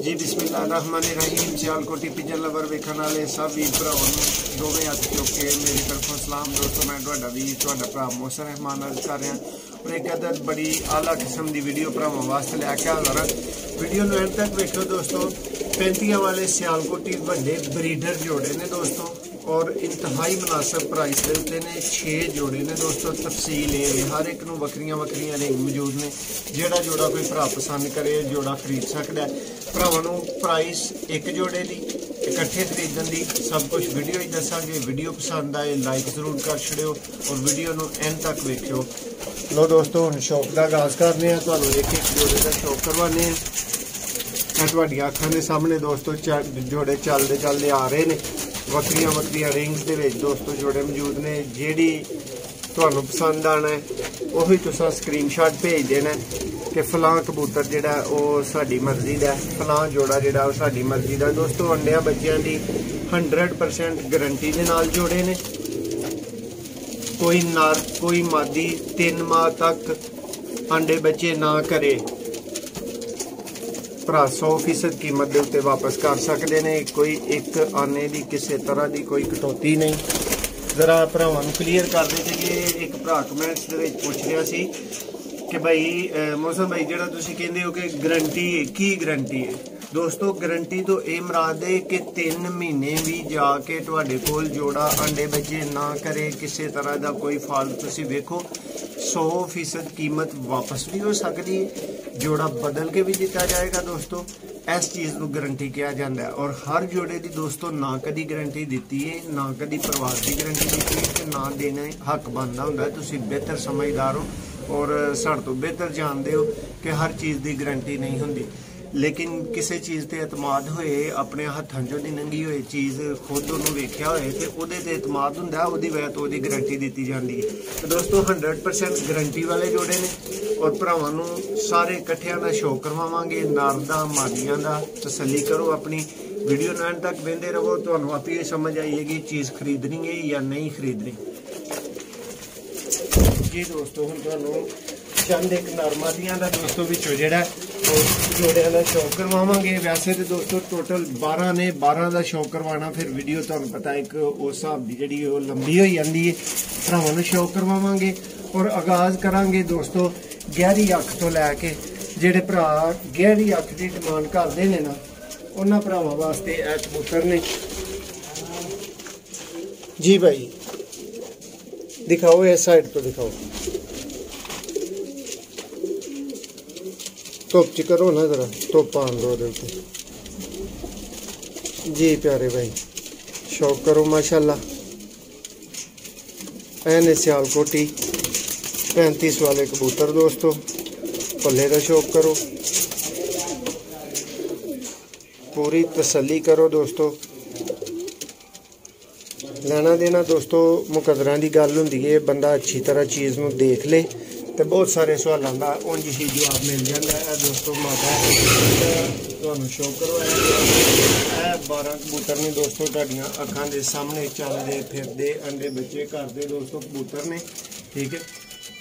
जी बिस्मिल्लाहिर्रहमानिर्रहीम। Sialkoti pigeon lover वेखण वाले सब वीर भरावां नूं दोवें हत्थ चुक के मेरी तरफों सलाम। दोस्तों मैं तुहाडा वीर तुहाडा भरा मोहसिन रहमान अर्ज कर रहा और एक अदर बड़ी आला किस्म की वीडियो भरावां वास्ते लैके हाज़र हां। वीडियो नूं एंड तक वेखो दोस्तों। 35 वाले सियालकोटी वड्डे ब्रीडर जोड़े ने दोस्तों और इंतहाई मुनासिब प्राइस के उत्ते ने 6 जोड़े ने दोस्तों। तफसील ये हर एक नूं वक्रियां वक्रियां रिंग मौजूद ने। जिहड़ा जोड़ा कोई भरा पसंद करे जोड़ा खरीद सकता है। भरावां नूं प्राइस एक जोड़े की इकट्ठे खरीदण की सब कुछ वीडियो ही दसांगे। वीडियो पसंद आए लाइक जरूर कर छड़ियो और वीडियो नूं एंड तक वेखियो। लो दोस्तों हुण शौक का आगाज़ करने हैं। तुहानूं एक एक जोड़े का शौक करवाने हैं। तुहाडीआं अखां दे सामने दोस्तों जोड़े चलते चलते आ रहे हैं। वक्रियां वक्रियां रिंग्स दे विच दोस्तों जोड़े मौजूद ने। जिहड़ी तुहानूं पसंद आना है उही तुसां स्क्रीनशॉट भेज देना कि फलां कबूतर जिहड़ा ओह साडी मर्जी दा है, फलां जोड़ा जिहड़ा ओह साडी मर्जी दा। दोस्तों अंडियां बच्चियां दी 100% गारंटी दे नाल जोड़े ने। कोई नर कोई मादी 3 माह तक अंडे बच्चे ना करे भरा 100% कीमत के उत्ते वापस कर सकते हैं। कोई एक आने की किसी तरह की कोई कटौती नहीं। जरा भरावां नूं क्लीयर कर देते कि एक भरा कमेंट्स दे विच पुछ रहा सी कि भाई मौसम भाई जिहड़ा तुसीं कहंदे हो कि गारंटी की गारंटी है। दोस्तों गारंटी तो ये मुराद है कि 3 महीने भी जाके तुहाडे कोल जोड़ा अंडे बच्चे ना करे, किसी तरह का कोई फॉल्ट तुसीं वेखो 100% कीमत वापस भी हो सकती है। जोड़ा बदल के भी दिता जाएगा दोस्तों। इस चीज़ को गारंटी किया जाता है और हर जोड़े की दोस्तों ना कभी गारंटी दी है ना कभी प्रवास की गारंटी दी है कि ना देने हक बनता होंगे। तुसीं बेहतर समझदार हो और साढ़े तो बेहतर जानते हो कि हर चीज़ की गारंटी नहीं होंगी। लेकिन किसी चीज़ से एतमाद होए अपने हथों चों दी लंघी हुई चीज़ खुद उन्होंने वेख्या होए तो उहदे ते एतमाद हुंदा, उहदी वजह तो उहदी गारंटी दी जाती है। तो दोस्तों 100% गारंटी वाले जोड़े ने और भरावां नूं सारे इकट्ठियां दा शौक करवावांगे। नर दा मादियां दा तसल्ली करो। अपनी वीडियो नैन तक वेंदे रहो, तुहानूं आपे समझ आएगी चीज़ खरीदनी है या नहीं खरीदनी। जी दोस्तों हुण तुहानूं चंद एक नरमादियां दा दोस्तों विचों जिहड़ा जोड़ियां का शौक करवावांगे। वैसे तो दोस्तों टोटल 12 ने, 12 का शौक करवाना फिर वीडियो तुहानूं पता एक उस हिसाब की जिहड़ी ओह लंबी हो जाती है। भरावां नूं शौक करवावांगे और आगाज़ करांगे दोस्तों गहरी अख तो लैके। जिहड़े भरा गहरी अख की डिमांड करते हैं ना उन्हां भरावां वास्ते ए कबूतर ने। जी भाई दिखाओ इस साइड तो दिखाओ। धुप च करो ना जरा, धुप आन दो। जी प्यारे भाई शौक करो माशाल्लाह। ऐने सियालकोटी 35 वाले कबूतर दोस्तों पल्ले का शौक करो। पूरी तसल्ली करो दोस्तों। लेना देना दोस्तों मुकदरा की गल हुंदी है। बंदा अच्छी तरह चीज़ नूं देख ले तो बहुत सारे सवालों का उंज ही जवाब मिल जाता है। दोस्तों माता तुहानूं शौक करवाया 12 कबूतर ने दोस्तों। तुहाडीआं अखां दे सामने चलते फिरते अंडे बच्चे करते दोस्तों कबूतर ने। ठीक है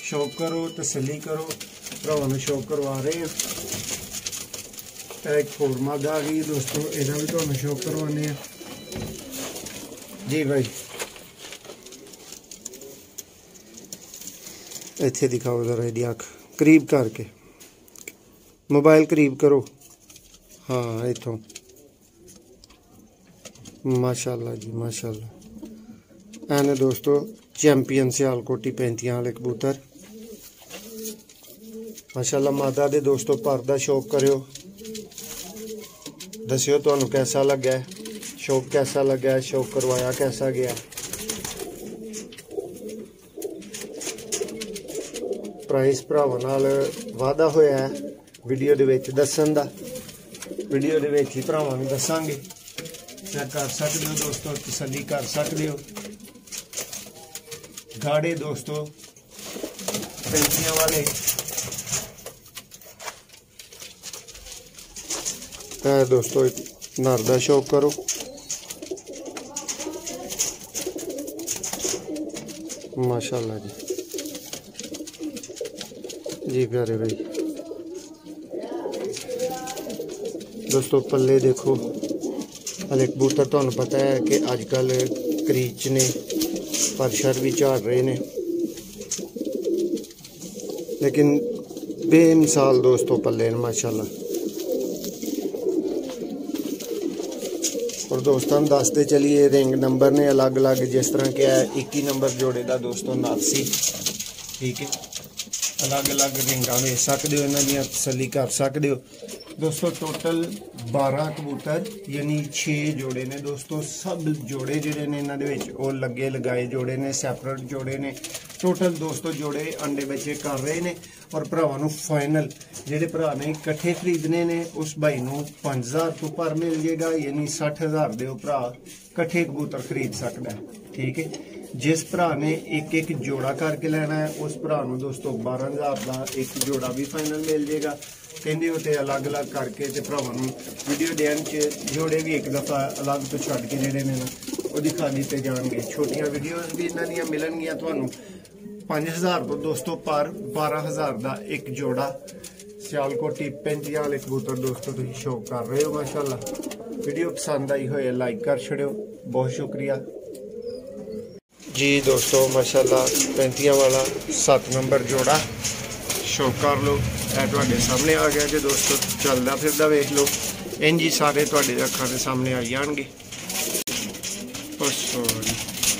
शौक करो तसल्ली करो। भरावां नूं शौक करवा रहे हैं। एक होर मादा आ गई दोस्तों, इहदा भी तुहानूं शौक करवाने हैं। जी भाई इत्थे दिखाओ जरा इहदी अख करीब करके, मोबाइल करीब करो। हाँ इत्थों माशाल्लाह जी माशाल्लाह। ऐने दोस्तों चैंपियन सियालकोटी 35 वाले कबूतर माशाल्लाह। मादा दे दोस्तों पर दा शौक करियो। दसियो तुहानूं कैसा लग्गा है, शौक कैसा लग्गा है, शौक करवाया कैसा गया। प्राइस भरावां नाल वादा होया है वीडियो दे विच दस्सण दा। वीडियो दे विच ही भरावां नूं दस्सांगे। चैक कर सकते हो दोस्तों, तसल्ली कर सकते हो। गाड़े दोस्तों 35 वाले दोस्तों नर दा शौक करो। माशाल्लाह जी जी प्यारे भाई दोस्तों पल्ले देखो, हले कबूतर तुहानू पता है कि अजकल क्रीच ने परशर भी झाड़ रहे ने, लेकिन बेमिसाल दोस्तों पल्ले ने माशाल्लाह। और दोस्तों दसते चलिए रिंग नंबर ने अलग अलग, जिस तरह के है 21 नंबर जोड़े का दोस्तों 89, ठीक है। अलग अलग रिंगा वेच सकते हो, इन्हां दी तसल्ली कर सकते हो दोस्तों। टोटल 12 कबूतर यानी 6 जोड़े ने दोस्तों। सब जोड़े जिहड़े ने इन्हां दे विच ओह लगे लगाए जोड़े ने, सैपरेट जोड़े ने। टोटल दोस्तों जोड़े अंडे बच्चे कर रहे ने। और भरावां नूं फाइनल जिहड़े भरा ने इकट्ठे खरीदने ने उस भाई नूं 5000 तो पर मिल जाएगा, यानी 60000 दे भरा इकट्ठे कबूतर खरीद सकदा है, ठीक है। जिस भरा ने एक एक जोड़ा करके लेना है उस भरा नूं दोस्तों 12000 का एक जोड़ा भी फाइनल मिल जाएगा। कहंदे हो ते अलग अलग करके ते भरावां नूं वीडियो दे एंड च जोड़े भी एक दफ़ा अलग तो छड्ड के जिहड़े ने ना वो दिखा दिते जाणगे। छोटियां वीडियो भी इन्हां दीयां मिलणगीਆਂ तुहानूं 5000 तो दोस्तों पर 12000 का एक जोड़ा। सियालकोटी 35 वाले कबूतर दोस्तों तुसीं शौक कर रहे हो माशाल्लाह। वीडियो पसंद आई होए लाइक कर छड़ियो, बहुत शुक्रिया जी दोस्तों। माशाल्लाह 35 वाला 7 नंबर जोड़ा शौक कर लो, तुहाडे सामने आ गया जी दोस्तों। चलदा फिरदा वेख लो, इंज ही सारे तुहाडे अखां दे सामने आई जाणगे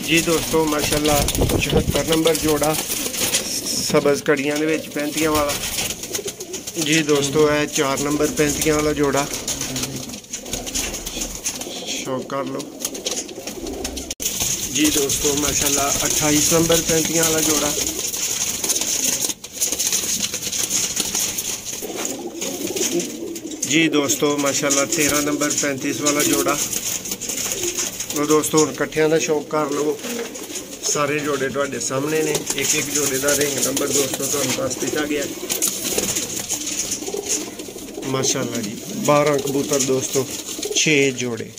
जी दोस्तों। माशाल्लाह 74 नंबर जोड़ा सबज कड़ियां दे विच 35 वाला जी दोस्तों। है 4 नंबर 35 वाला जोड़ा, शौक कर लो जी दोस्तों। माशाल्लाह 28 नंबर 35 वाला जोड़ा जी दोस्तों। माशाल्लाह 13 नंबर 35 वाला जोड़ा। तो दोस्तों हुण कट्ठियां दा शौक कर लो, सारे जोड़े तुहाडे सामने ने। एक एक जोड़े का रिंग नंबर दोस्तों तुहानूं दस दिता गया माशाल्लाह जी। 12 कबूतर दोस्तों, 6 जोड़े।